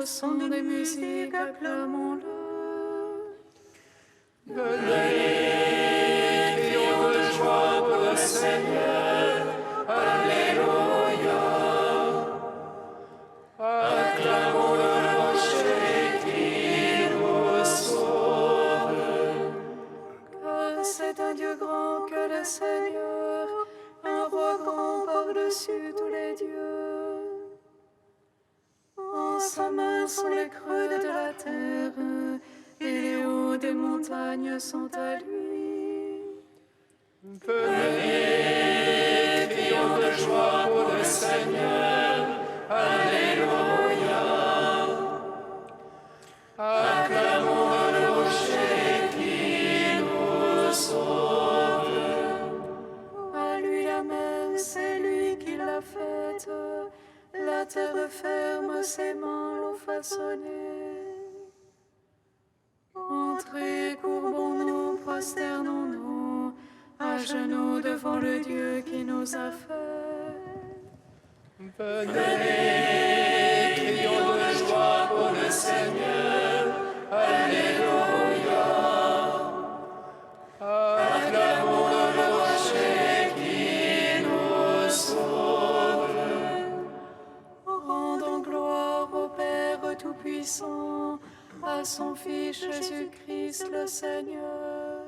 Au son des musiques, acclamons-le. Venez, crions de joie pour le Seigneur. Alléluia. Acclamons le rocher qui nous sauve. Car c'est un Dieu grand que le Seigneur, un roi grand par-dessus tous les dieux. En sa main sont les creux de la terre, et les hauts des montagnes sont à lui. Venez, crions de joie pour le Seigneur. Alléluia. Acclamons le rocher qui nous sauve. À lui la mer, c'est lui qui l'a faite. La terre ferme, ses mains l'ont façonnée. Entrez, courbons-nous, prosternons-nous, à genoux devant le Dieu qui nous a fait. Venez, crions de joie pour le Seigneur. Alléluia. Acclamons le rocher qui nous sauve. Rendons gloire au Père Tout-Puissant, à son Fils Jésus-Christ le Seigneur,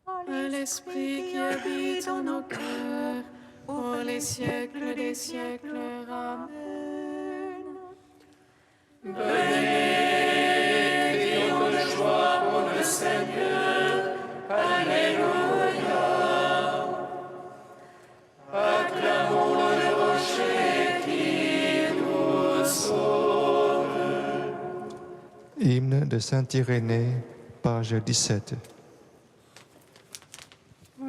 à l'Esprit qui habite en nos cœurs, pour les siècles des siècles. Amen. Venez, crions de joie pour le Seigneur. Alléluia. Acclamons le rocher qui nous sauve. Hymne de Saint Irénée, page 17.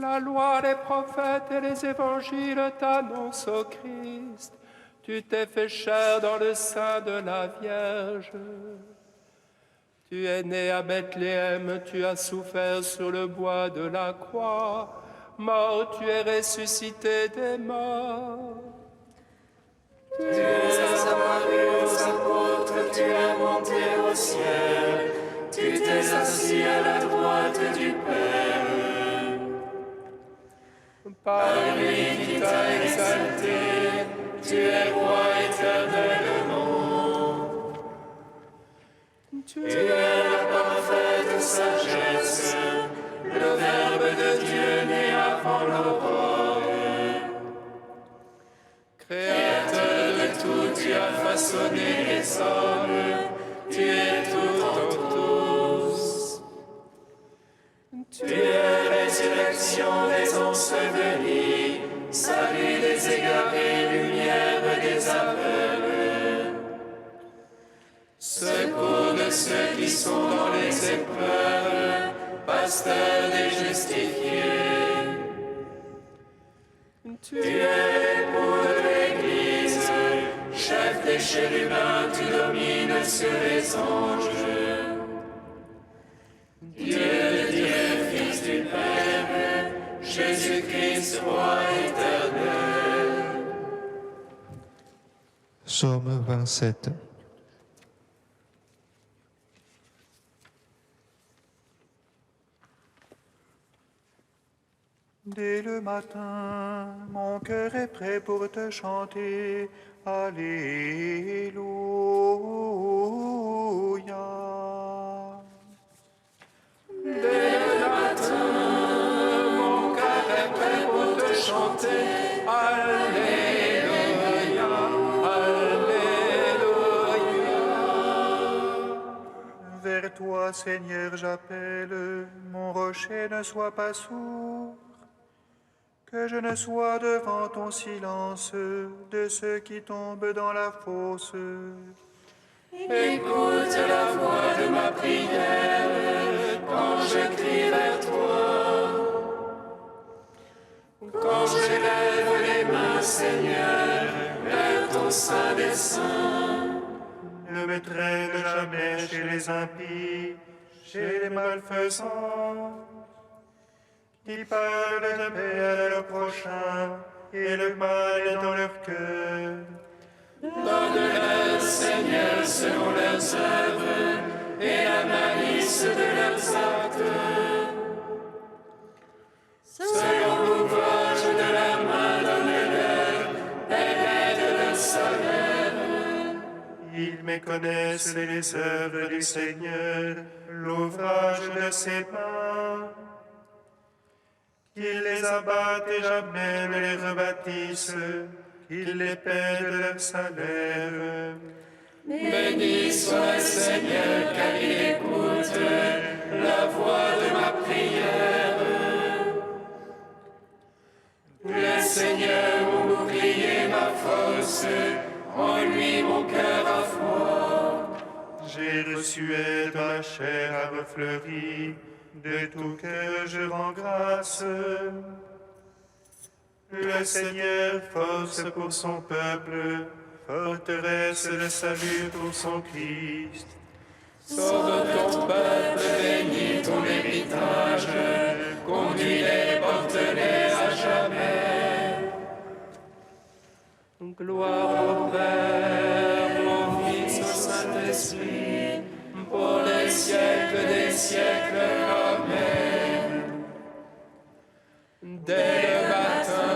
La loi des prophètes et les évangiles t'annoncent au Christ. Tu t'es fait chair dans le sein de la Vierge. Tu es né à Bethléem, tu as souffert sur le bois de la croix. Mort, tu es ressuscité des morts. Tu es apparu aux apôtres, tu es monté au ciel, tu t'es assis à la droite du Père. Par lui qui t'a exalté, tu es roi éternellement. Tu es la parfaite sagesse, le Verbe de Dieu né avant l'aurore. Créateur de tout, tu as façonné les hommes, tu es tout en tous. Tu es résurrection des ensevelis, salut des égarés, lumière des aveugles. Secours de ceux qui sont dans les épreuves, pasteur des justifiés. Tu es l'époux de l'Église, chef des chérubins, tu domines sur les anges. Dieu de Dieu, Fils du Père, Jésus-Christ, roi éternel. Psaume 27. Dès le matin, mon cœur est prêt pour te chanter. Alléluia. Dès le matin, mon cœur est prêt pour te chanter. Alléluia, Alléluia. Vers toi, Seigneur, j'appelle, mon rocher ne soit pas sourd. Que je ne sois devant ton silence de ceux qui tombent dans la fosse. Écoute la voix de ma prière quand je crie vers toi. Quand j'élève les mains, Seigneur, vers ton sein des saints. Ne me traîne jamais chez les impies, chez les malfaisants, qui parlent de paix à leur prochain et le mal dans leur cœur. Donne-leur, Seigneur, Seigneur selon leurs œuvres et la malice de leurs actes. Selon l'ouvrage de la main, donne-leur, et aide leur salaire. Ils méconnaissent les œuvres du Seigneur, l'ouvrage de ses mains. Qu'il les abatte et jamais ne les rebâtisse, qu'il les paie de leur salaire. Béni soit le Seigneur, car il écoute la voix de ma prière. Le Seigneur, mon bouclier, ma force, en lui mon cœur a foi. J'ai reçu aide dans la chair à refleurie, de tout cœur je rends grâce. Le Seigneur, force pour son peuple, forteresse de salut pour son Christ. Sauve ton peuple, bénis ton héritage, conduis les porte-les à jamais. Gloire au Père, au Fils, au Saint-Esprit, Pour les siècles des siècles, Amen. dès le matin,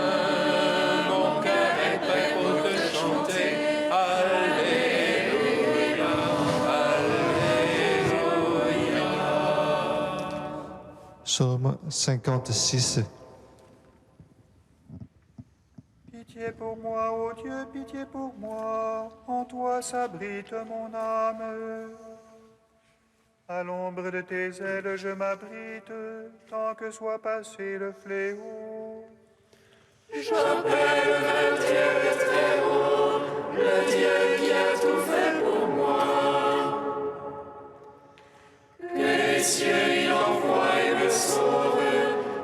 mon cœur est prêt pour te chanter. Alléluia, Alléluia. Psaume 56. Pitié pour moi, ô Dieu, pitié pour moi, en toi s'abrite mon âme. À l'ombre de tes ailes je m'abrite, tant que soit passé le fléau. J'appelle le Dieu très haut, le Dieu qui a tout fait pour moi. Que les cieux il envoie et me sauve,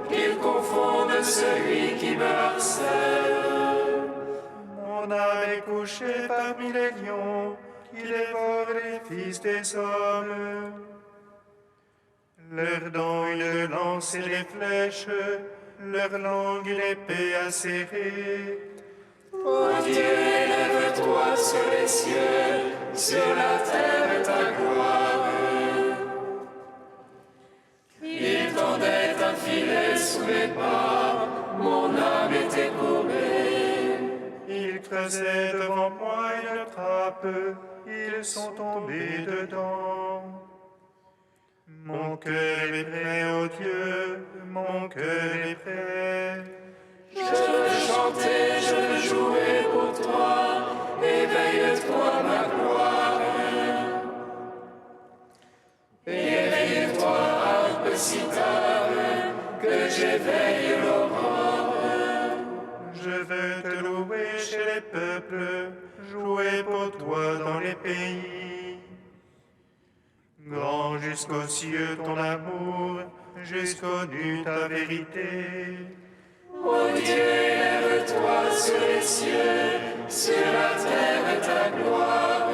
qu'il confonde celui qui me harcèle. Mon âme est couchée parmi les lions, qui dévorent les fils des hommes. Leurs dents une lance et des flèches, leur langue une épée acérée. Ô Dieu, élève-toi sur les cieux, sur la terre ta gloire. Il tendait un filet sous mes pas, mon âme était courbée. Ils creusaient devant moi une trappe, ils sont tombés dedans. Mon cœur est prêt, ô Dieu, mon cœur est prêt. Je veux chanter, je veux jouer pour toi, éveille-toi ma gloire. Éveille-toi, harpe cithare, que j'éveille l'aurore. Je veux te louer chez les peuples, jouer pour toi dans les pays. Grand jusqu'aux cieux ton amour, jusqu'aux nues ta vérité. Ô Dieu, élève-toi sur les cieux, sur la terre ta gloire.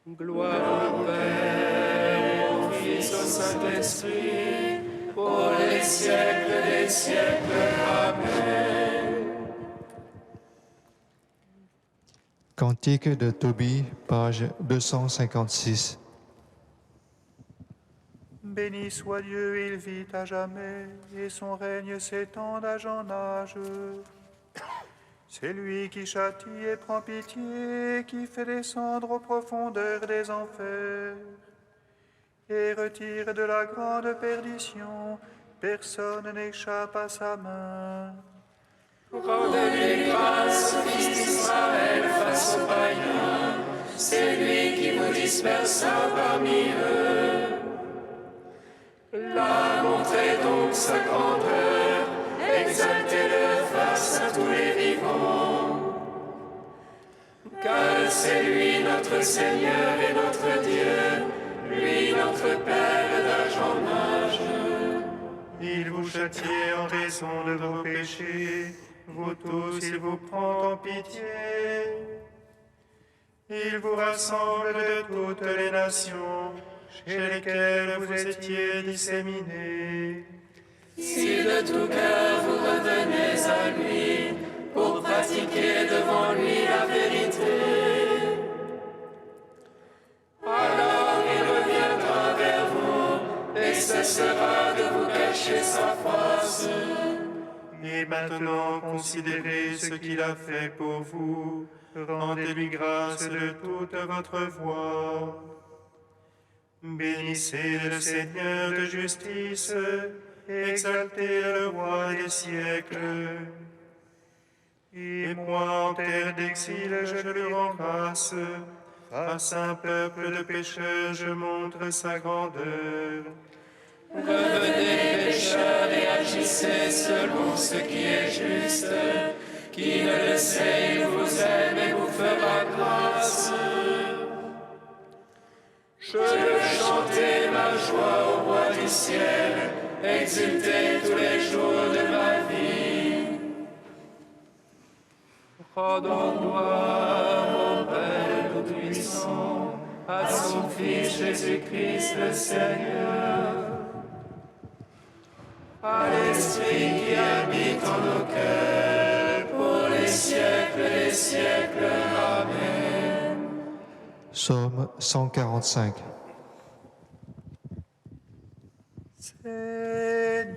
Gloire au Père, au Fils, au Saint-Esprit, Pour les siècles des siècles, Amen. Cantique de Tobie, page 256. Béni soit Dieu, il vit à jamais, et son règne s'étend d'âge en âge. C'est lui qui châtie et prend pitié, qui fait descendre aux profondeurs des enfers, et retire de la grande perdition. Personne n'échappe à sa main. Rendez-lui grâce, fils d'Israël, face aux païens. C'est lui qui vous dispersa parmi eux. Là, montrez donc sa grandeur, exaltez-le face à tous les vivants. Car c'est lui notre Seigneur et notre Dieu, lui notre Père d'âge en âge. Il vous châtie en raison de vos péchés, vous tous, il vous prend en pitié. Il vous rassemble de toutes les nations, chez lesquelles vous étiez disséminés. Si de tout cœur vous revenez à lui, pour pratiquez devant lui la vérité. Alors il reviendra vers vous et cessera de vous cacher sa face. Et maintenant, considérez ce qu'il a fait pour vous. Rendez-lui grâce de toute votre voix. Bénissez le Seigneur de justice, exaltez le roi des siècles. Et moi, en terre d'exil, je lui rends grâce. Face à un peuple de pécheurs, je montre sa grandeur. Revenez, pécheurs, et agissez selon ce qui est juste. Qui ne le sait, il vous aime et vous fera grâce. Je veux chanter ma joie au roi du ciel, exulter tous les jours de ma vie. Rendons gloire au Père Tout-Puissant, à son Fils Jésus-Christ le Seigneur, À l'Esprit qui habite en nos cœurs, pour les siècles et les siècles. Amen. Psaume 145. Seigneur,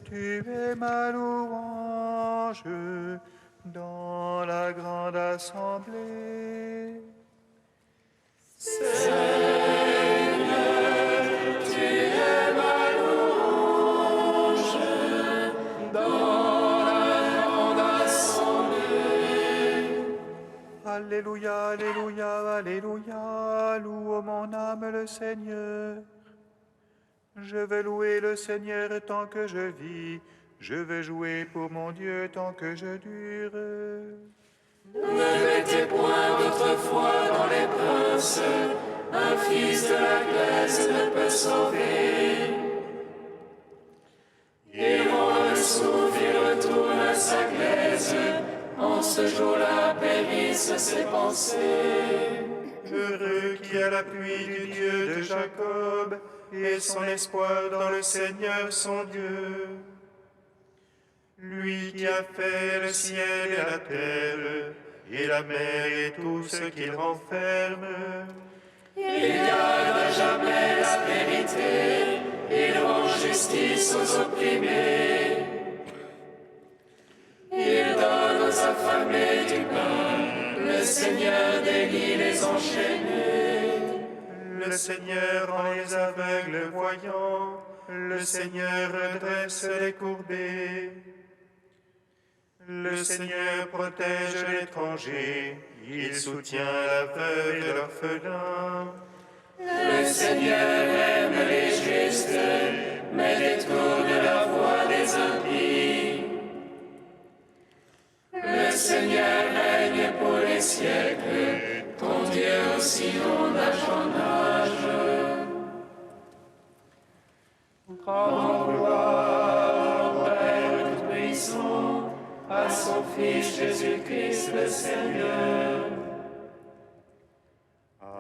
tu es ma louange dans la grande assemblée. Alléluia, Alléluia, Alléluia, loue mon âme le Seigneur. Je vais louer le Seigneur tant que je vis, je vais jouer pour mon Dieu tant que je dure. Ne mettez point votre foi dans les princes, un fils de la glaise ne peut sauver. Il rend le souffle, il retourne à sa glaise, en ce jour-là périssent ses pensées. Heureux qui a l'appui du Dieu de Jacob et son espoir dans le Seigneur son Dieu. Lui qui a fait le ciel et la terre, et la mer et tout ce qu'il renferme. Il garde à jamais la vérité, il rend justice aux opprimés. Il donne aux affamés du pain, le Seigneur délie les enchaînés. Le Seigneur rend les aveugles voyants, le Seigneur redresse les courbés. Le Seigneur protège l'étranger, il soutient la veuve et l'orphelin. Le Seigneur aime les justes, mais détourne la voie des impies. Le Seigneur règne pour les siècles, ton Dieu aussi en âge en âge. rendons gloire au Père Tout-Puissant, à son Fils Jésus-Christ le Seigneur,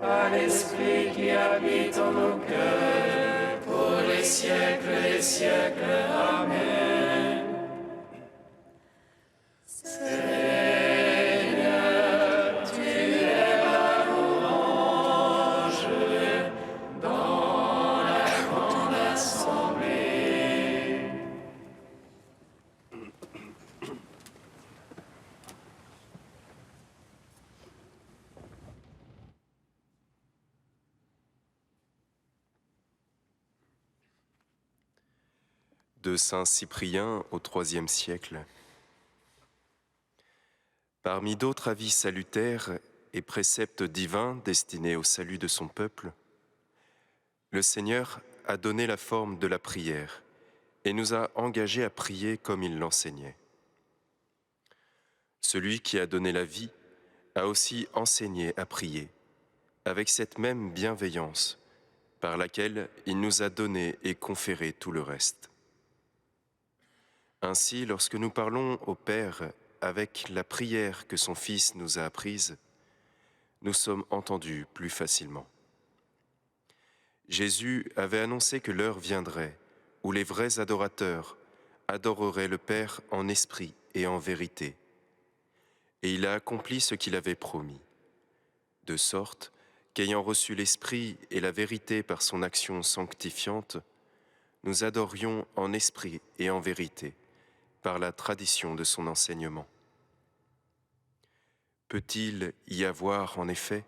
à l'Esprit qui habite en nos cœurs, Pour les siècles et les siècles. Amen. Seigneur, tu es la louange dans la grande assemblée. De saint Cyprien au IIIe siècle. Parmi d'autres avis salutaires et préceptes divins destinés au salut de son peuple, le Seigneur a donné la forme de la prière et nous a engagés à prier comme il l'enseignait. Celui qui a donné la vie a aussi enseigné à prier, avec cette même bienveillance par laquelle il nous a donné et conféré tout le reste. Ainsi, lorsque nous parlons au Père avec la prière que son Fils nous a apprise, nous sommes entendus plus facilement. Jésus avait annoncé que l'heure viendrait où les vrais adorateurs adoreraient le Père en esprit et en vérité, et il a accompli ce qu'il avait promis, de sorte qu'ayant reçu l'Esprit et la vérité par son action sanctifiante, nous adorions en esprit et en vérité, par la tradition de son enseignement. Peut-il y avoir, en effet,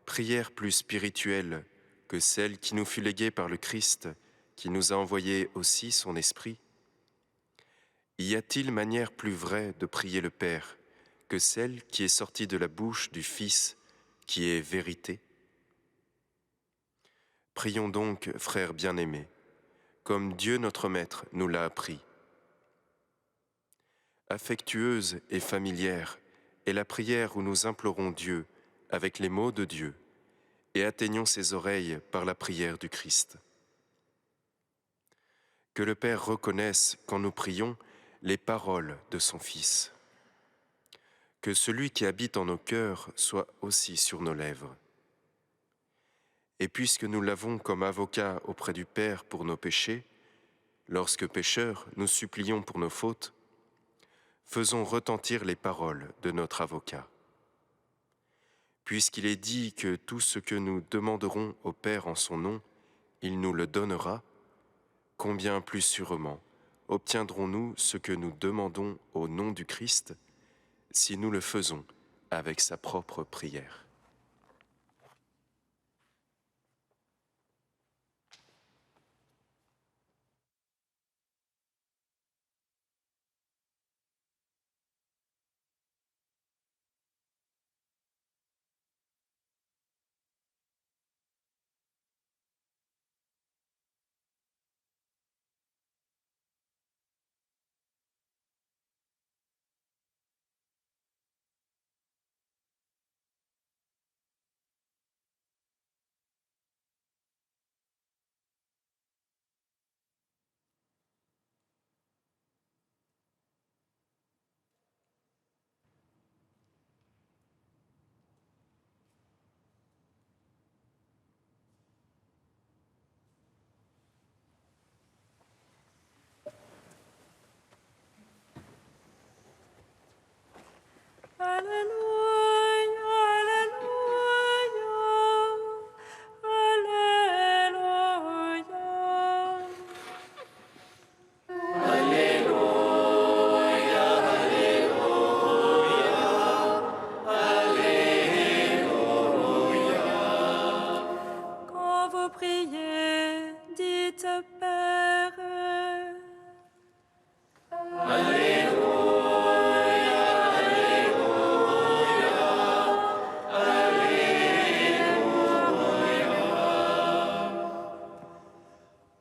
prière plus spirituelle que celle qui nous fut léguée par le Christ, qui nous a envoyé aussi son Esprit? Y a-t-il manière plus vraie de prier le Père que celle qui est sortie de la bouche du Fils, qui est vérité? Prions donc, frères bien-aimés, comme Dieu notre Maître nous l'a appris. Affectueuse et familière est la prière où nous implorons Dieu avec les mots de Dieu et atteignons ses oreilles par la prière du Christ. Que le Père reconnaisse, quand nous prions, les paroles de son Fils. Que celui qui habite en nos cœurs soit aussi sur nos lèvres. Et puisque nous l'avons comme avocat auprès du Père pour nos péchés, lorsque pécheurs, nous supplions pour nos fautes, faisons retentir les paroles de notre avocat. Puisqu'il est dit que tout ce que nous demanderons au Père en son nom, il nous le donnera, combien plus sûrement obtiendrons-nous ce que nous demandons au nom du Christ, si nous le faisons avec sa propre prière.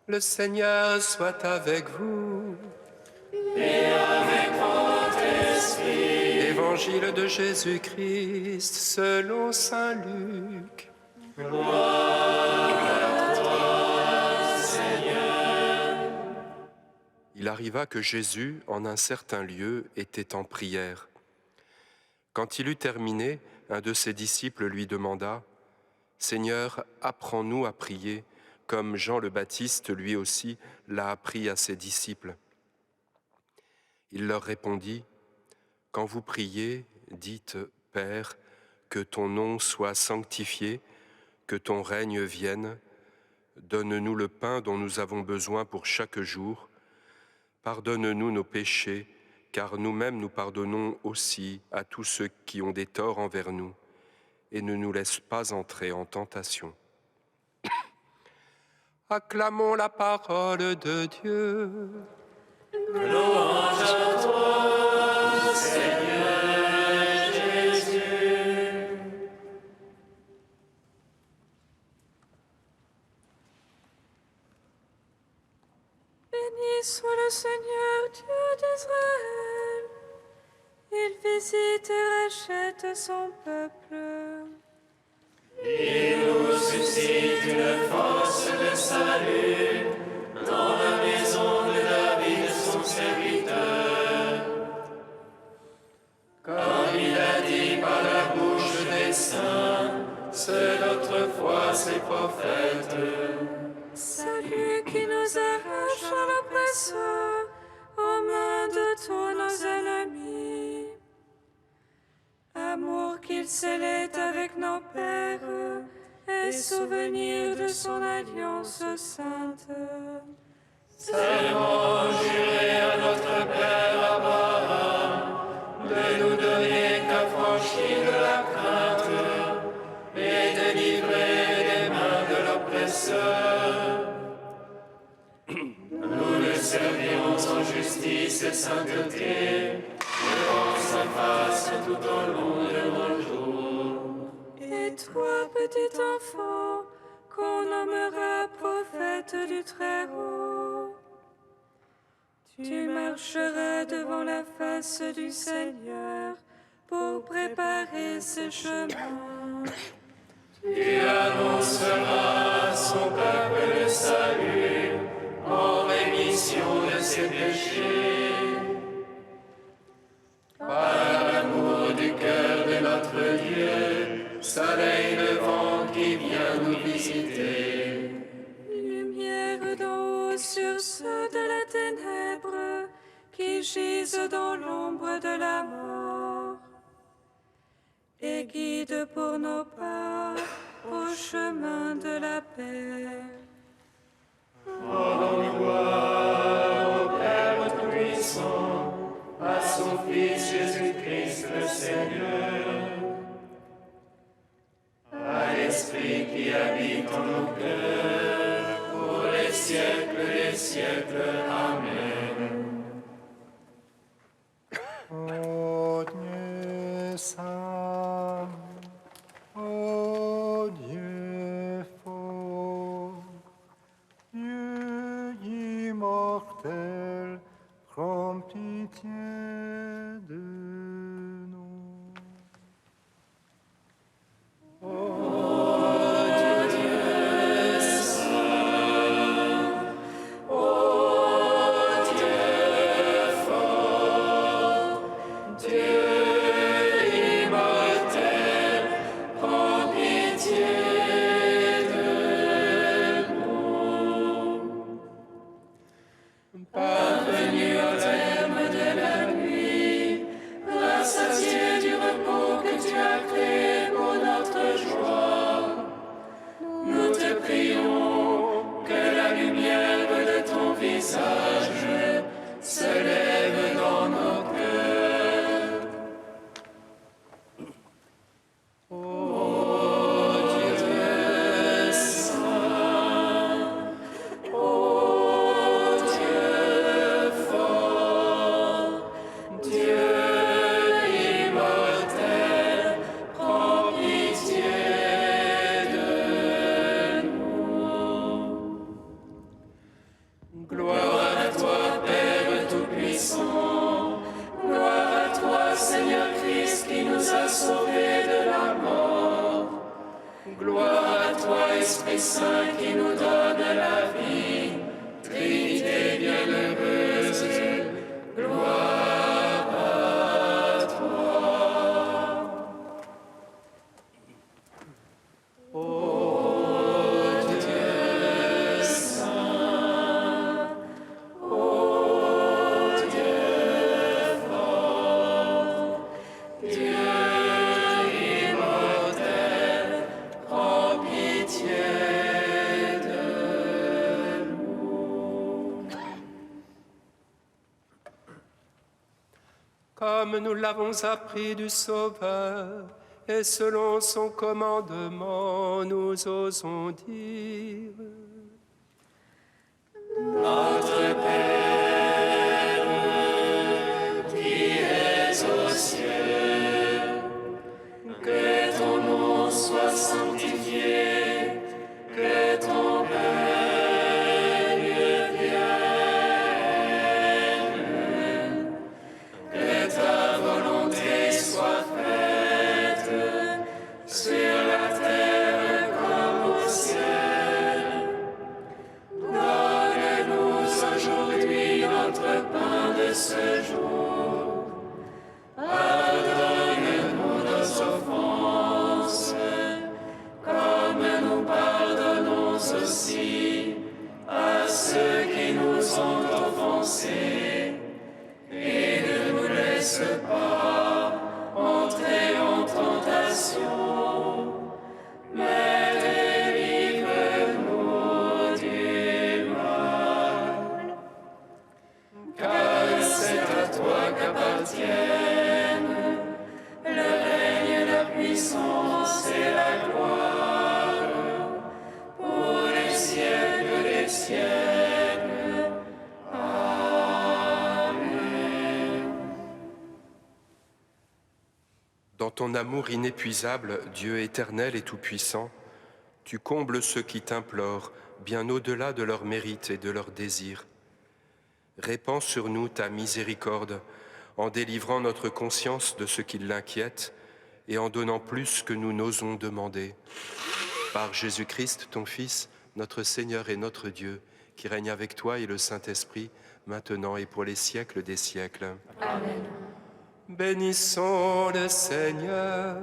Le Seigneur soit avec vous. Et avec votre esprit. Évangile de Jésus-Christ selon saint Luc. Gloire à toi, Seigneur. Il arriva que Jésus, en un certain lieu, était en prière. Quand il eut terminé, un de ses disciples lui demanda « Seigneur, apprends-nous à prier, comme Jean le Baptiste, lui aussi, l'a appris à ses disciples. » Il leur répondit « Quand vous priez, dites « Père, que ton nom soit sanctifié, que ton règne vienne, donne-nous le pain dont nous avons besoin pour chaque jour, pardonne-nous nos péchés, car nous-mêmes nous pardonnons aussi à tous ceux qui ont des torts envers nous, et ne nous laisse pas entrer en tentation. » Acclamons la parole de Dieu. Louange à toi, Seigneur Jésus. Béni soit le Seigneur Dieu d'Israël. Il visite et rachète son peuple. Il nous suscite une force de salut dans la maison de David, son serviteur. Comme il a dit par la bouche des saints, c'est autrefois ses prophètes. Salut qui nous arrache à l'oppresseur, aux mains de tous nos ennemis. qu'il scellait avec nos pères, et souvenir de son alliance sainte. Serment juré à notre Père Abraham de nous donner qu'affranchis de la crainte et délivrés des mains de l'oppresseur. Nous le servirons en justice et sainteté, devant sa face tout au long de nos jours. Et toi, petit enfant, qu'on nommera prophète du Très-Haut, tu marcheras devant la face du Seigneur pour préparer ses chemins. Tu annonceras à son peuple le salut en rémission de ses péchés. Par l'amour du cœur de notre Dieu, soleil levant qui vient nous visiter. Lumière d'en haut sur ceux de la ténèbre qui gisent dans l'ombre de la mort, et guide pour nos pas au chemin de la paix. Rendons gloire au Père Tout-Puissant, à son Fils Jésus-Christ le Seigneur, à l'Esprit qui habite en nos cœurs, pour les siècles des siècles. Amen. Ô Dieu saint, ô Dieu fort, Dieu immortel, prends pitié de nous. Parvenu au terme de la nuit, rassasié du repos que tu as créé pour notre joie, nous te prions que la lumière de ton visage se lève dans nos cœurs. Ô Dieu saint, ô Dieu fort, Dieu immortel, prends pitié de nous. Gloire à toi, Père Tout-Puissant, gloire à toi, Seigneur Christ, qui nous a sauvés de la mort. Gloire à toi, Esprit Saint, qui nous donne la vie, Trinité bienheureuse, gloire à toi. Ô Dieu saint, ô Dieu fort, Dieu immortel, prends pitié de nous. Comme nous l'avons appris du Sauveur, et selon son commandement, nous osons dire: Notre Père, qui es aux cieux, que ton nom soit sanctifié, que ton règne vienne, que ta volonté soit faite sur la terre comme au ciel. Donne-nous aujourd'hui notre pain de ce jour. Pardonne-nous nos offenses, comme nous pardonnons aussi à ceux qui nous ont offensés. Et ne nous laisse pas entrer en tentation, Dans ton amour inépuisable, Dieu éternel et tout-puissant, tu combles ceux qui t'implorent, bien au-delà de leurs mérites et de leurs désirs. Répands sur nous ta miséricorde, en délivrant notre conscience de ce qui l'inquiète et en donnant plus que nous n'osons demander. Par Jésus-Christ, ton Fils, notre Seigneur et notre Dieu, qui règne avec toi et le Saint-Esprit, maintenant et pour les siècles des siècles. Amen. Bénissons le Seigneur.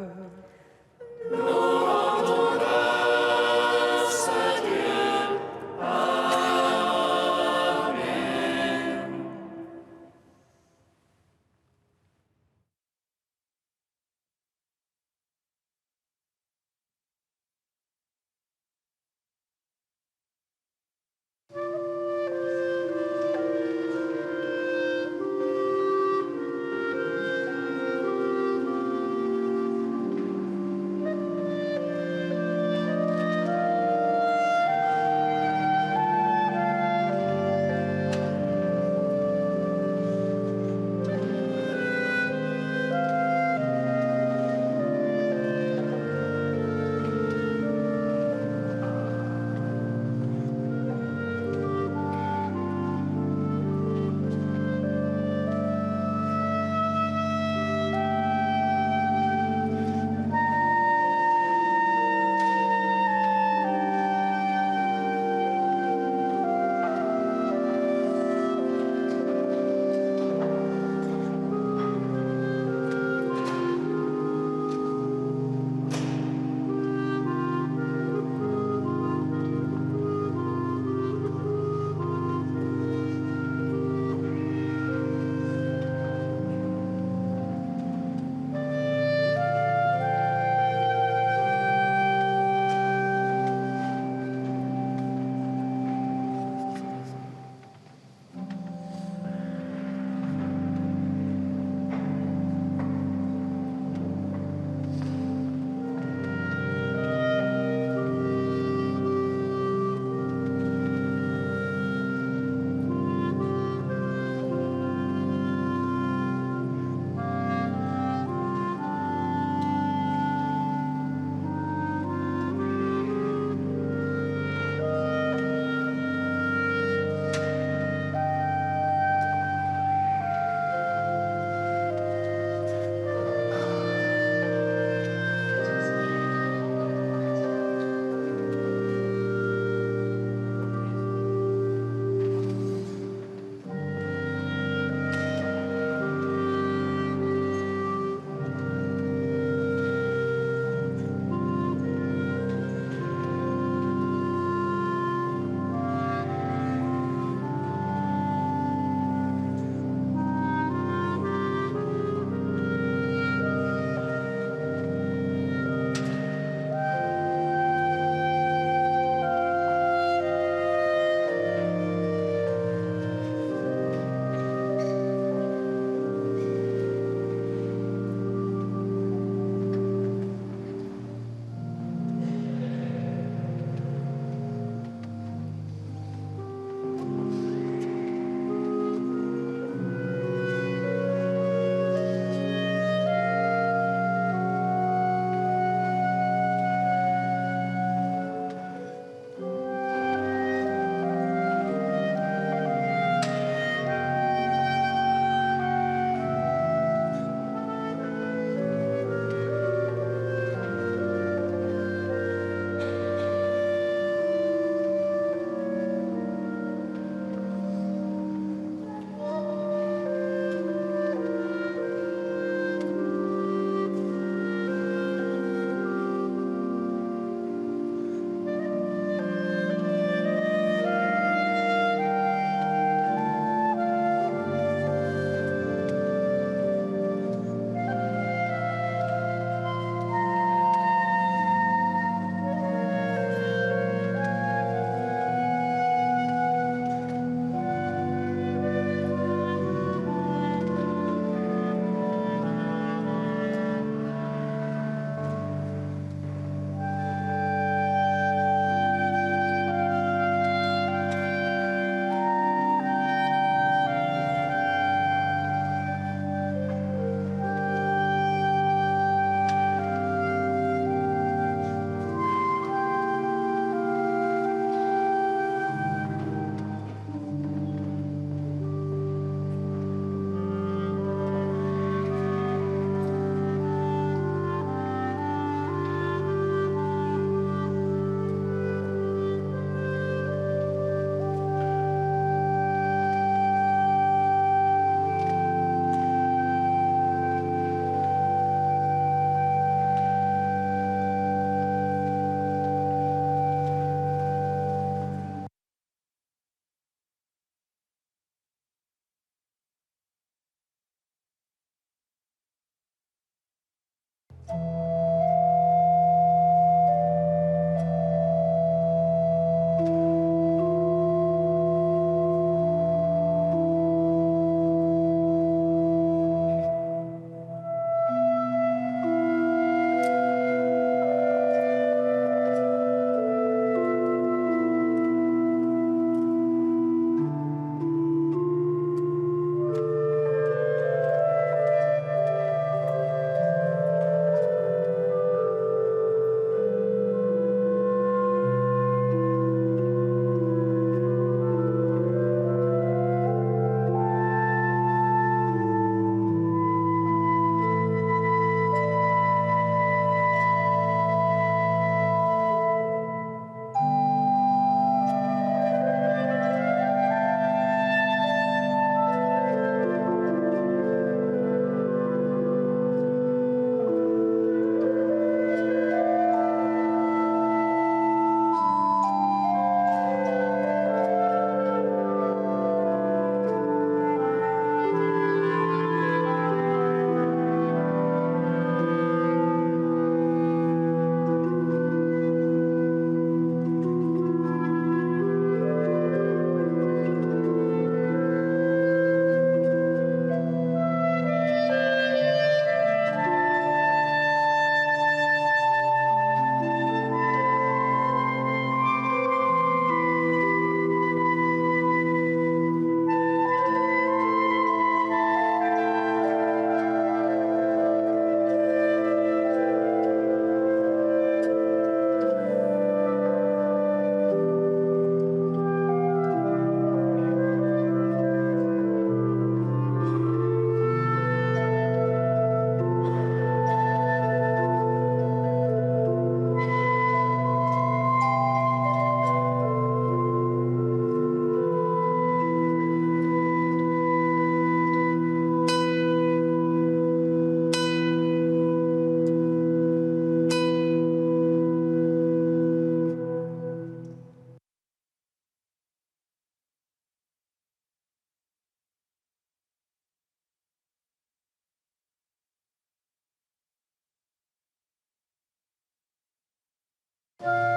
Amen.